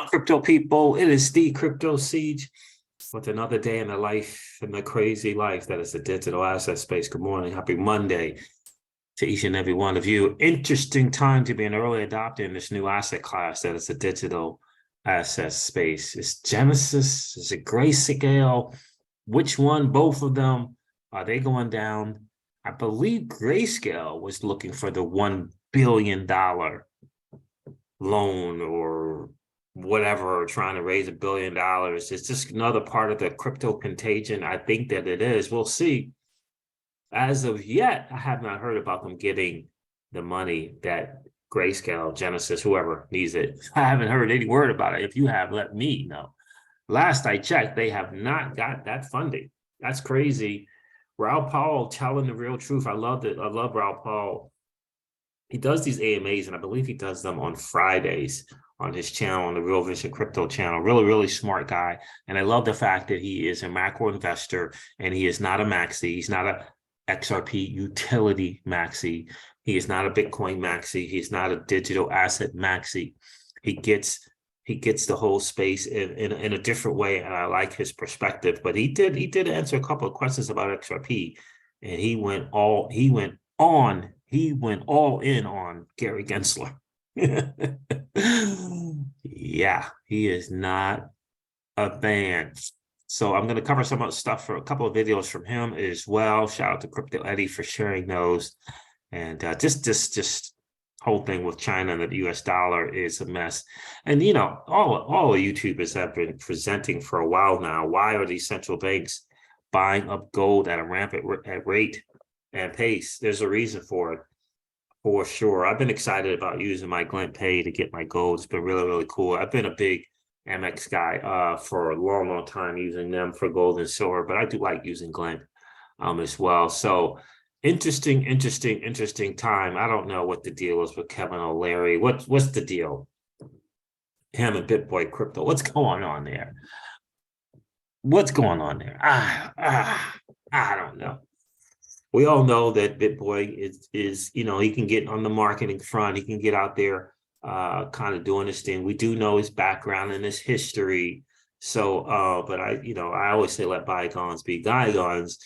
on, crypto people? It is the Crypto Siege with another day in the life and the crazy life that is the digital asset space. Good morning. Happy Monday to each and every one of you. Interesting time to be an early adopter in this new asset class that is the digital asset space. It's Genesis, is it Grayscale? Which one? Both of them? Are they going down? I believe Grayscale was looking for the $1 billion loan or whatever, trying to raise $1 billion. It's just another part of the crypto contagion. I think that it is. We'll see. As of yet, I have not heard about them getting the money that Grayscale, Genesis, whoever needs it. I haven't heard any word about it. If you have, let me know. Last I checked, they have not got that funding. That's crazy. Raoul Paul telling the real truth. I love it. I love Raoul Paul. He does these AMAs, and I believe he does them on Fridays on his channel, on the Real Vision Crypto channel. Really, really smart guy. And I love the fact that he is a macro investor, and he is not a maxi. He's not a XRP utility maxi. He is not a Bitcoin maxi. He's not a digital asset maxi. He gets the whole space in a different way, and I like his perspective. But he did answer a couple of questions about XRP, and he went all in on Gary Gensler. Yeah, he is not a fan. So I'm going to cover some of the stuff for a couple of videos from him as well. Shout out to Crypto Eddie for sharing those. And just whole thing with China and the US dollar is a mess. And, you know, all the YouTubers have been presenting for a while now. Why are these central banks buying up gold at a rampant rate and pace? There's a reason for it, for sure. I've been excited about using my Glint Pay to get my gold. It's been really, really cool. I've been a big MX guy for a long, long time, using them for gold and silver, but I do like using Glint as well. So interesting time. I don't know what the deal is with Kevin O'Leary. What's the deal? Him and BitBoy Crypto. What's going on there? What's going on there? I don't know. We all know that BitBoy is, you know, he can get on the marketing front. He can get out there kind of doing this thing. We do know his background and his history. So, but I always say let bygones be bygones,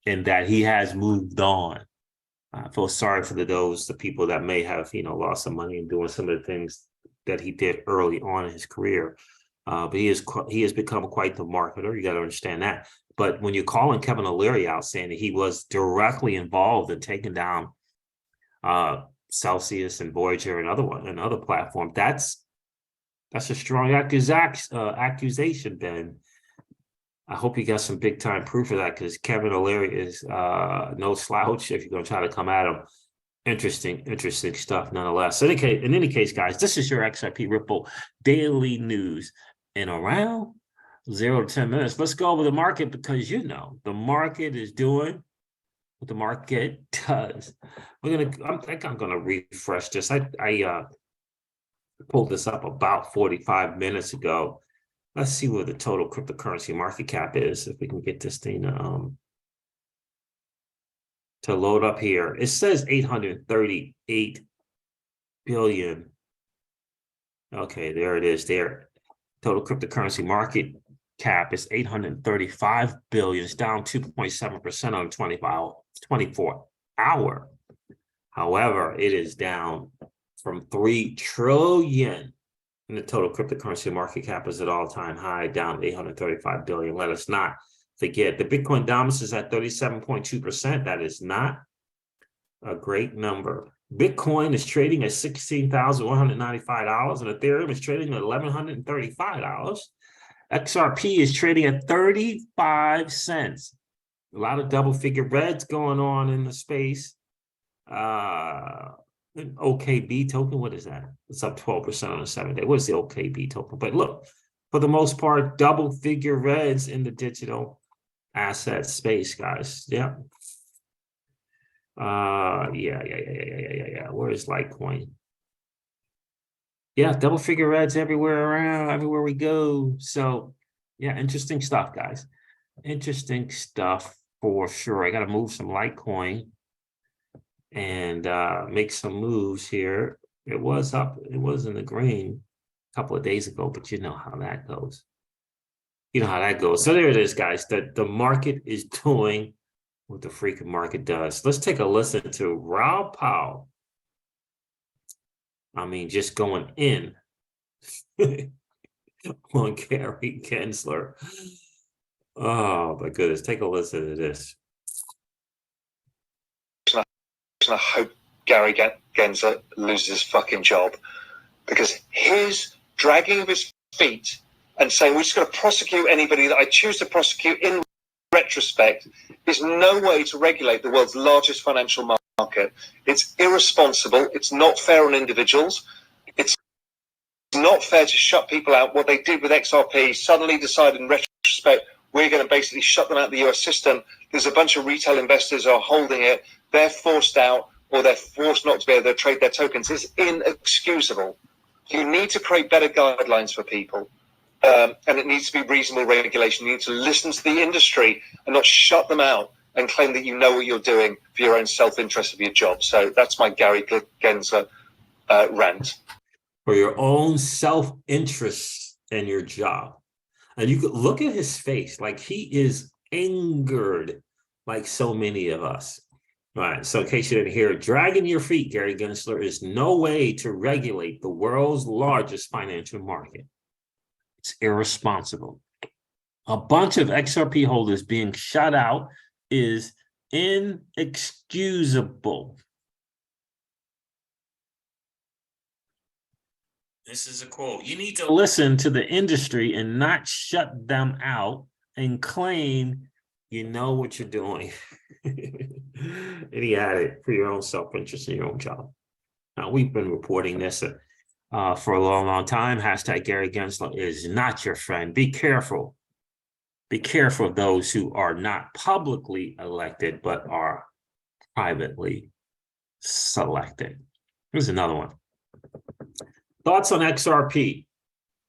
and that he has moved on. I feel sorry for the people that may have, you know, lost some money in doing some of the things that he did early on in his career. But he has become quite the marketer. You got to understand that. But when you're calling Kevin O'Leary out saying that he was directly involved in taking down Celsius and Voyager and another platform, that's a strong accusation, Ben. I hope you got some big time proof of that, because Kevin O'Leary is no slouch if you're going to try to come at him. Interesting stuff nonetheless. In any case, guys, this is your XRP Ripple daily news in around 0 to 10 minutes. Let's go over the market, because you know the market is doing what the market does. I think I'm gonna refresh this. I pulled this up about 45 minutes ago. Let's see where the total cryptocurrency market cap is, if we can get this thing to load up here. It says 838 billion. Okay, there it is there. Total cryptocurrency market cap is 835 billion. It's down 2.7% on 24 hour. However, it is down from 3 trillion. And the total cryptocurrency market cap is at all-time high, down 835 billion. Let us not forget the Bitcoin dominance is at 37.2%. That is not a great number. Bitcoin is trading at $16,195, and Ethereum is trading at $1,135. XRP is trading at 35 cents. A lot of double-figure reds going on in the space. An OKB token, what is that? It's up 12% on a 7-day. What is the OKB token? But look, for the most part, double-figure reds in the digital asset space, guys. Yeah. Yeah. Where is Litecoin? Yeah, double-figure reds everywhere we go. So, yeah, interesting stuff, guys. Interesting stuff for sure. I got to move some Litecoin and make some moves here. It was up. It was in the green. a couple of days ago, but you know how that goes. You know how that goes. So there it is, guys. The market is doing what the freaking market does. Let's take a listen to Raoul Pal. I mean, just going in on Gary Gensler. Oh, my goodness. Take a listen to this. I hope Gary Gensler loses his fucking job, because his dragging of his feet and saying we're just going to prosecute anybody that I choose to prosecute in retrospect is no way to regulate the world's largest financial market. It's irresponsible. It's not fair on individuals. It's not fair to shut people out. What they did with XRP, suddenly decided in retrospect, we're going to basically shut them out of the US system. There's a bunch of retail investors who are holding it. They're forced out, or they're forced not to be able to trade their tokens. It's inexcusable. You need to create better guidelines for people. And it needs to be reasonable regulation. You need to listen to the industry and not shut them out and claim that you know what you're doing for your own self-interest of your job. So that's my Gary Gensler rant. For your own self-interest in your job. And you could look at his face, like he is angered, like so many of us. All right, so in case you didn't hear it, dragging your feet, Gary Gensler, is no way to regulate the world's largest financial market. It's irresponsible. A bunch of XRP holders being shut out is inexcusable. This is a quote. You need to listen to the industry and not shut them out and claim you know what you're doing. And he added, for your own self-interest in your own job. Now, we've been reporting this for a long, long time. Hashtag Gary Gensler is not your friend. Be careful. Be careful of those who are not publicly elected, but are privately selected. Here's another one. Thoughts on XRP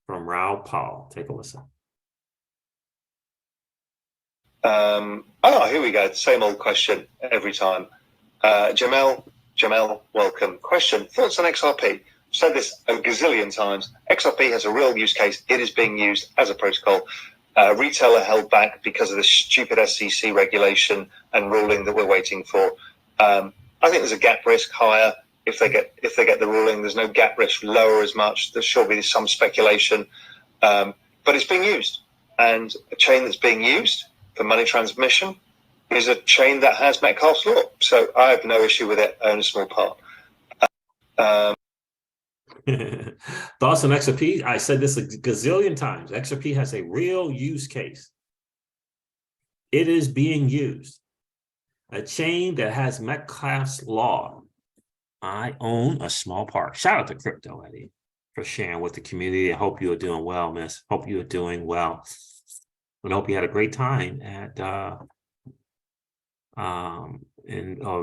from Raoul Pal. Take a listen. Here we go. Same old question every time. Jamel, welcome. Question. Thoughts on XRP? I've said this a gazillion times. XRP has a real use case. It is being used as a protocol. Retail are held back because of the stupid SEC regulation and ruling that we're waiting for. I think there's a gap risk higher. If they get the ruling, there's no gap risk lower as much. There should be some speculation, but it's being used, and a chain that's being used for money transmission is a chain that has Metcalfe's law. So I have no issue with it. I own a small part. Thoughts on XRP? I said this a gazillion times. XRP has a real use case. It is being used. A chain that has Metcalfe's law. I own a small part. Shout out to Crypto Eddie for sharing with the community. I hope you are doing well, miss. Hope you are doing well. And hope you had a great time at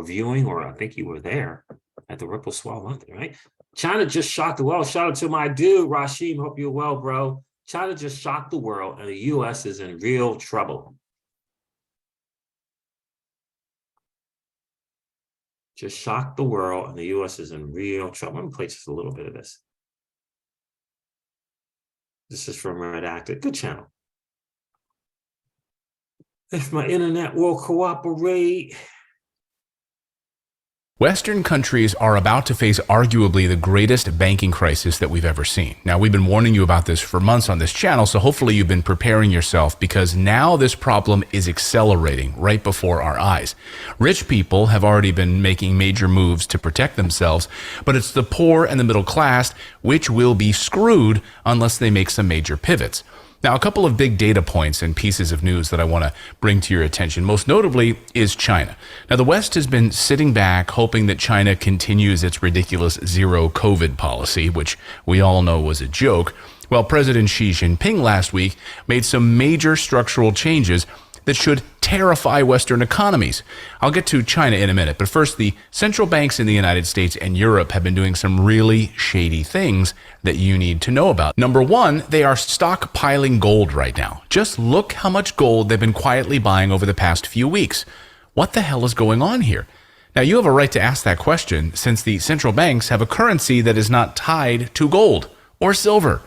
viewing, or I think you were there at the Ripple Swell London, right? China just shocked the world. Shout out to my dude, Rashim. Hope you're well, bro. China just shocked the world, and the U.S. is in real trouble. Just shocked the world, and the U.S. is in real trouble. Let me play just a little bit of this. This is from Redacted. Good channel. If my internet will cooperate. Western countries are about to face arguably the greatest banking crisis that we've ever seen. Now, we've been warning you about this for months on this channel, so hopefully you've been preparing yourself, because now this problem is accelerating right before our eyes. Rich people have already been making major moves to protect themselves, but it's the poor and the middle class which will be screwed unless they make some major pivots. Now, a couple of big data points and pieces of news that I want to bring to your attention, most notably is China. Now, the West has been sitting back hoping that China continues its ridiculous zero COVID policy, which we all know was a joke. Well, President Xi Jinping last week made some major structural changes that should terrify Western economies. I'll get to China in a minute, but first, the central banks in the United States and Europe have been doing some really shady things that you need to know about. Number one, they are stockpiling gold right now. Just look how much gold they've been quietly buying over the past few weeks. What the hell is going on here? Now, you have a right to ask that question, since the central banks have a currency that is not tied to gold, or silver.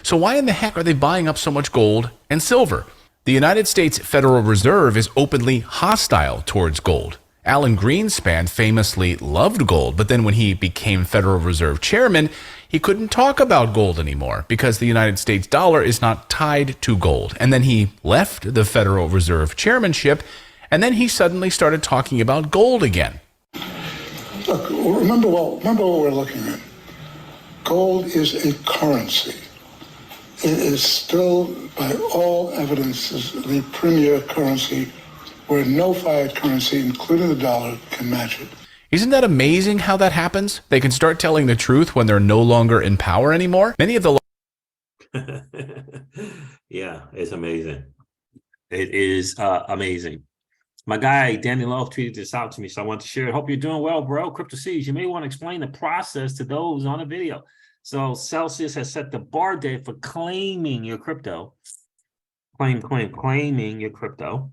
So why in the heck are they buying up so much gold and silver? The United States Federal Reserve is openly hostile towards gold. Alan Greenspan famously loved gold, but then when he became Federal Reserve Chairman, he couldn't talk about gold anymore because the United States dollar is not tied to gold. And then he left the Federal Reserve Chairmanship, and then he suddenly started talking about gold again. Look, remember what we're looking at. Gold is a currency. It is still, by all evidences, the premier currency where no fiat currency, including the dollar, can match it. Isn't that amazing how that happens? They can start telling the truth when they're no longer in power anymore. Many of the yeah, it's amazing. It is amazing. My guy, Danny Love, tweeted this out to me, so I want to share it. Hope you're doing well, bro. Crypto Seeds, you may want to explain the process to those on the video. So Celsius has set the bar date for claiming your crypto. Claiming your crypto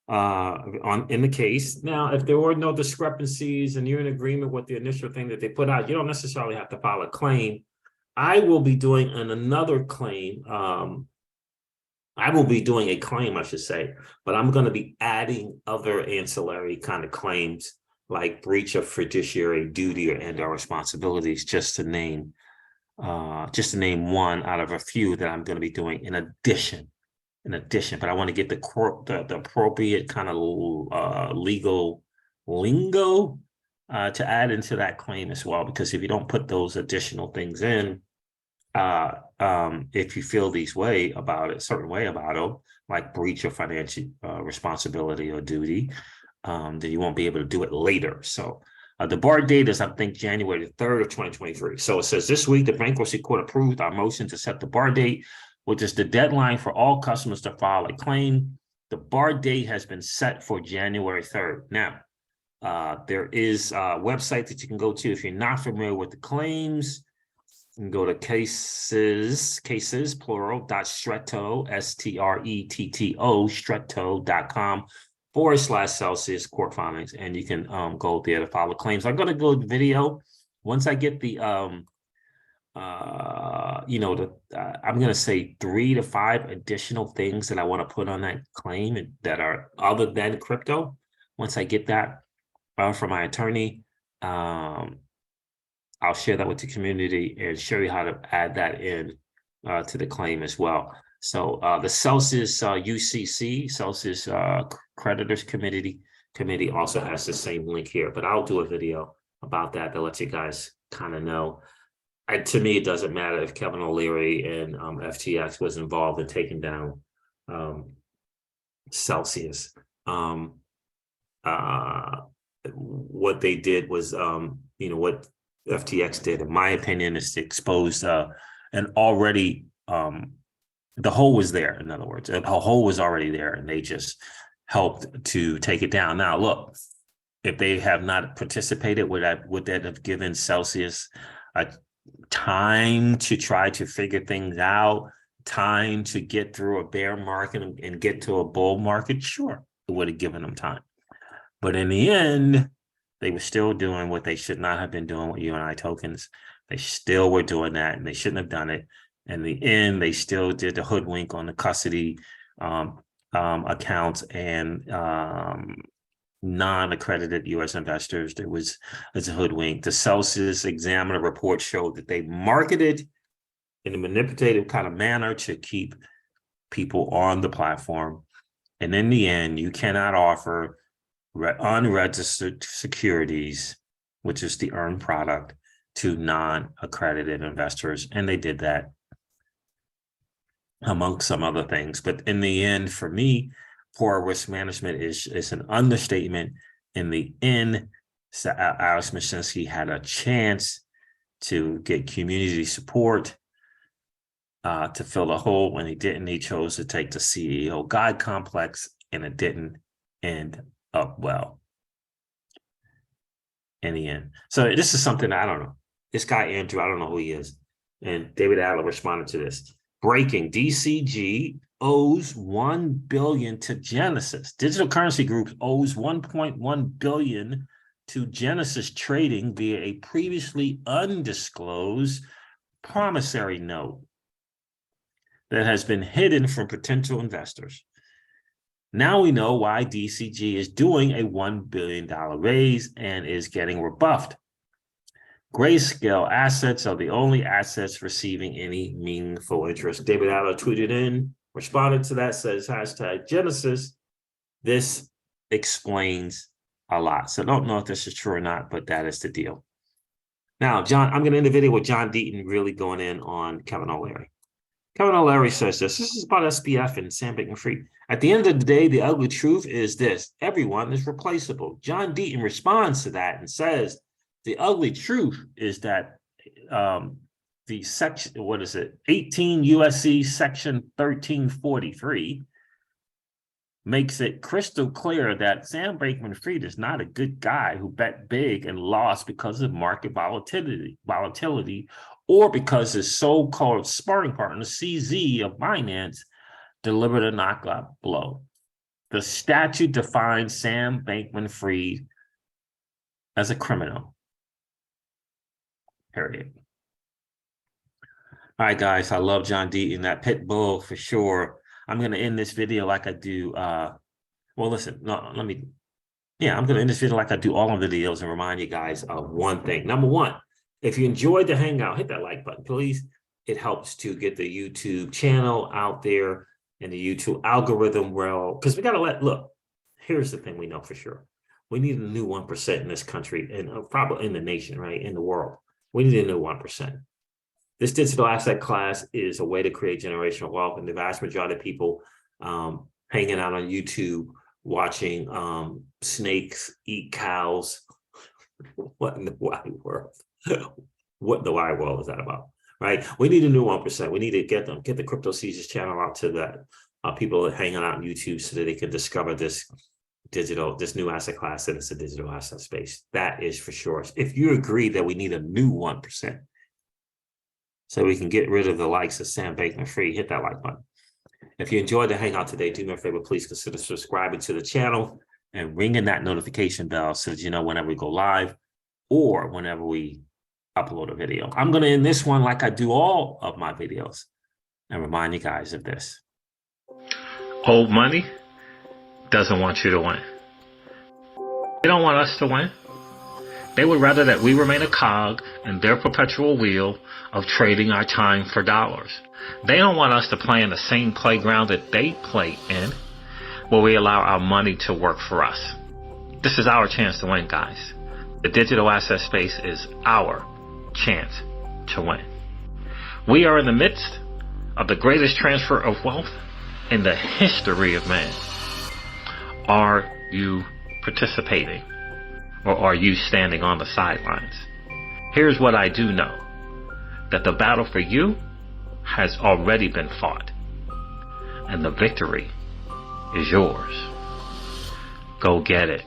in the case. Now, if there were no discrepancies and you're in agreement with the initial thing that they put out, you don't necessarily have to file a claim. I will be doing another claim. I will be doing a claim, I should say, but I'm going to be adding other ancillary kind of claims like breach of fiduciary duty and/or responsibilities, just to name one out of a few that I'm going to be doing in addition. But I want to get the appropriate kind of legal lingo to add into that claim as well, because if you don't put those additional things in, if you feel certain way about it, like breach of financial responsibility or duty, then you won't be able to do it later. So the bar date is, I think, January the 3rd of 2023. So it says this week, the bankruptcy court approved our motion to set the bar date, which is the deadline for all customers to file a claim. The bar date has been set for January 3rd. Now, there is a website that you can go to if you're not familiar with the claims. You can go to cases, plural, .stretto, STRETTO, stretto.com/Celsius court filings, and you can go there to file the claims. I'm going to go to video. Once I get the, I'm going to say 3 to 5 additional things that I want to put on that claim that are other than crypto. Once I get that from my attorney, I'll share that with the community and show you how to add that in to the claim as well. So the Celsius UCC, Celsius Creditors Committee also has the same link here, but I'll do a video about that to let you guys kind of know. To me, it doesn't matter if Kevin O'Leary and FTX was involved in taking down Celsius. What they did was, what FTX did, in my opinion, is to expose an already, the hole was there. In other words, a hole was already there, and they just helped to take it down. Now, look, if they have not participated, would that have given Celsius a time to try to figure things out, time to get through a bear market and get to a bull market? Sure, it would have given them time. But in the end, they were still doing what they should not have been doing with UNI tokens. They still were doing that, and they shouldn't have done it. In the end, they still did the hoodwink on the custody accounts and non-accredited U.S. investors. There was a hoodwink. The Celsius Examiner report showed that they marketed in a manipulative kind of manner to keep people on the platform. And in the end, you cannot offer unregistered securities, which is the earned product, to non-accredited investors. And they did that among some other things. But in the end, for me, poor risk management is an understatement. In the end, Alex Mashinsky had a chance to get community support to fill the hole. When he didn't, he chose to take the CEO God complex, and it didn't end up well in the end. So this is something I don't know. This guy, Andrew, I don't know who he is. And David Adler responded to this. Breaking: DCG owes $1 billion to Genesis. Digital Currency Group owes $1.1 billion to Genesis Trading via a previously undisclosed promissory note that has been hidden from potential investors. Now we know why DCG is doing a $1 billion raise and is getting rebuffed. Grayscale assets are the only assets receiving any meaningful interest. David Allen tweeted in, responded to that, says hashtag Genesis. This explains a lot. So I don't know if this is true or not, but that is the deal. Now, John, I'm going to end the video with John Deaton really going in on Kevin O'Leary. Kevin O'Leary says this is about SPF and Sam Bankman-Fried. At the end of the day, the ugly truth is this: everyone is replaceable. John Deaton responds to that and says, the ugly truth is that the section, 18 USC section 1343 makes it crystal clear that Sam Bankman-Fried is not a good guy who bet big and lost because of market volatility, or because his so-called sparring partner, CZ of Binance, delivered a knockout blow. The statute defines Sam Bankman-Fried as a criminal. Period. All right, guys, I love John Deaton, that pit bull for sure. I'm going to end this video like I do. I'm going to end this video like I do all of the videos and remind you guys of one thing. Number one, if you enjoyed the Hangout, hit that like button, please. It helps to get the YouTube channel out there and the YouTube algorithm well, because we got to look, here's the thing we know for sure. We need a new 1% in this country and probably in the nation, right? In the world. We need a new 1%. This digital asset class is a way to create generational wealth, and the vast majority of people hanging out on YouTube, watching snakes eat cows. What in the wide world? What in the wide world is that about? Right? We need a new 1%. We need to get the Crypto Caesars channel out to the people that hanging out on YouTube so that they can discover this new asset class, and it's a digital asset space. That is for sure. If you agree that we need a new 1%, so we can get rid of the likes of Sam Bankman-Fried, hit that like button. If you enjoyed the Hangout today, do me a favor, please consider subscribing to the channel and ringing that notification bell so that you know whenever we go live or whenever we upload a video. I'm going to end this one like I do all of my videos and remind you guys of this. Old money doesn't want you to win. They don't want us to win. They would rather that we remain a cog in their perpetual wheel of trading our time for dollars. They don't want us to play in the same playground that they play in, where we allow our money to work for us. This is our chance to win, guys. The digital asset space is our chance to win. We are in the midst of the greatest transfer of wealth in the history of man. Are you participating? Or are you standing on the sidelines? Here's what I do know. That the battle for you has already been fought. And the victory is yours. Go get it.